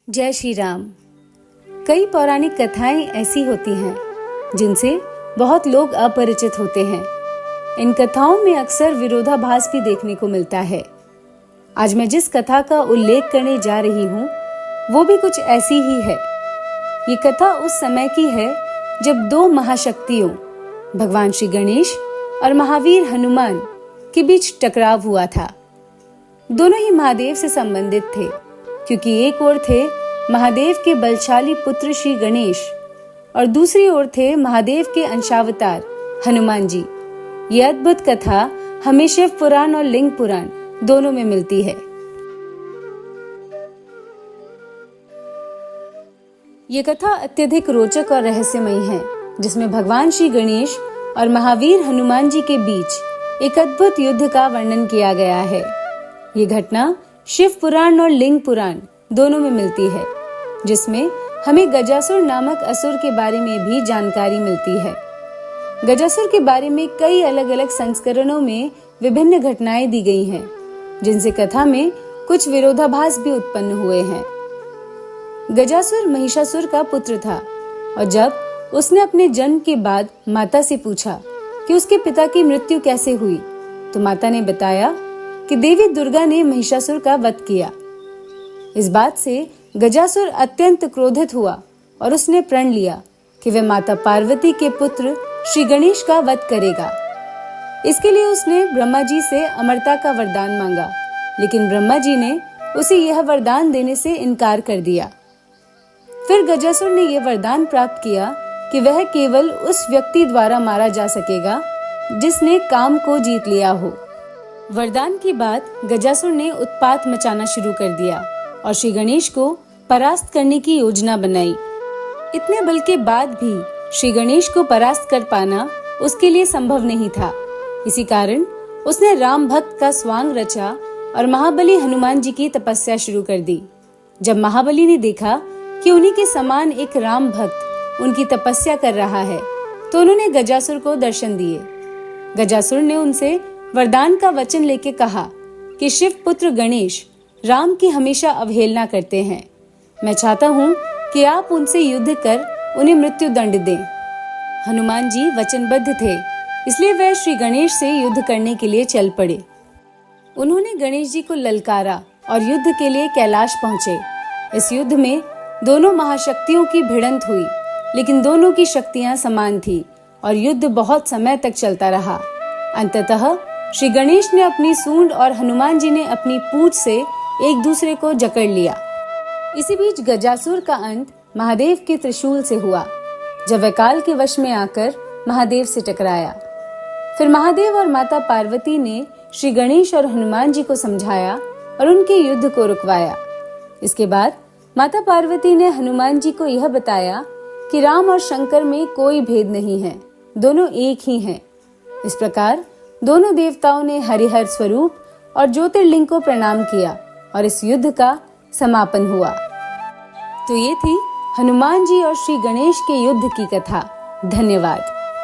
जय श्री राम। कई पौराणिक कथाएं ऐसी होती हैं जिनसे बहुत लोग अपरिचित होते हैं। इन कथाओं में अक्सर विरोधाभास भी देखने को मिलता है। आज मैं जिस कथा का उल्लेख करने जा रही हूँ वो भी कुछ ऐसी ही है। ये कथा उस समय की है जब दो महाशक्तियों भगवान श्री गणेश और महावीर हनुमान के बीच टकराव हुआ था। दोनों ही महादेव से संबंधित थे, क्योंकि एक ओर थे महादेव के बलशाली पुत्र श्री गणेश और दूसरी ओर थे महादेव के अंशावतार हनुमान जी। ये अद्भुत कथा हमें शिव पुराण और लिंग पुराण दोनों में मिलती है। ये कथा अत्यधिक रोचक और रहस्यमयी है, जिसमें भगवान श्री गणेश और महावीर हनुमान जी के बीच एक अद्भुत युद्ध का वर्णन किया गया है। ये घटना शिव पुराण और लिंग पुराण दोनों में मिलती है, जिसमें हमें गजासुर नामक असुर के बारे में भी जानकारी मिलती है। गजासुर के बारे में कई अलग अलग संस्करणों में विभिन्न घटनाएं दी गई हैं, जिनसे कथा में कुछ विरोधाभास भी उत्पन्न हुए हैं। गजासुर महिषासुर का पुत्र था और जब उसने अपने जन्म के बाद माता से पूछा कि उसके पिता की मृत्यु कैसे हुई, तो माता ने बताया कि देवी दुर्गा ने महिषासुर का वध किया। इस बात से गजासुर अत्यंत क्रोधित हुआ और उसने प्रण लिया कि वह माता पार्वती के पुत्र श्री गणेश का वध करेगा। इसके लिए उसने ब्रह्मा जी से अमरता का वरदान मांगा, लेकिन ब्रह्मा जी ने उसे यह वरदान देने से इनकार कर दिया। फिर गजासुर ने यह वरदान प्राप्त किया कि वह केवल उस व्यक्ति द्वारा मारा जा सकेगा जिसने काम को जीत लिया हो। वरदान के बाद गजासुर ने उत्पात मचाना शुरू कर दिया और श्री गणेश को परास्त करने की योजना बनाई। इतने बल के बाद भी श्री गणेश को परास्त कर पाना उसके लिए संभव नहीं था। इसी कारण उसने राम भक्त का स्वांग रचा और महाबली हनुमान जी की तपस्या शुरू कर दी। जब महाबली ने देखा कि उन्हीं के समान एक राम भक्त उनकी तपस्या कर रहा है, तो उन्होंने गजासुर को दर्शन दिए। गजासुर ने उनसे वरदान का वचन लेके कहा कि शिव पुत्र गणेश राम की हमेशा अवहेलना करते हैं। मैं चाहता हूँ कि आप उनसे युद्ध कर उन्हें मृत्यु दंड दें। हनुमान जी वचनबद्ध थे, इसलिए वह श्री गणेश से युद्ध करने के लिए चल पड़े। उन्होंने गणेश जी को ललकारा और युद्ध के लिए कैलाश पहुँचे। इस युद्ध में दोनों महाशक्तियों की भिड़ंत हुई, लेकिन दोनों की शक्तियां समान थी और युद्ध बहुत समय तक चलता रहा। अंततः श्री गणेश ने अपनी सूंड और हनुमान जी ने अपनी पूंछ से एक दूसरे को जकड़ लिया। इसी बीच गजासुर का अंत महादेव के त्रिशूल से हुआ, जब वह काल के वश में आकर महादेव से टकराया। फिर महादेव और माता पार्वती ने श्री गणेश और हनुमान जी को समझाया और उनके युद्ध को रुकवाया। इसके बाद माता पार्वती ने हनुमान जी को यह बताया कि राम और शंकर में कोई भेद नहीं है, दोनों एक ही हैं। इस प्रकार दोनों देवताओं ने हरिहर स्वरूप और ज्योतिर्लिंग को प्रणाम किया और इस युद्ध का समापन हुआ। तो ये थी हनुमान जी और श्री गणेश के युद्ध की कथा। धन्यवाद।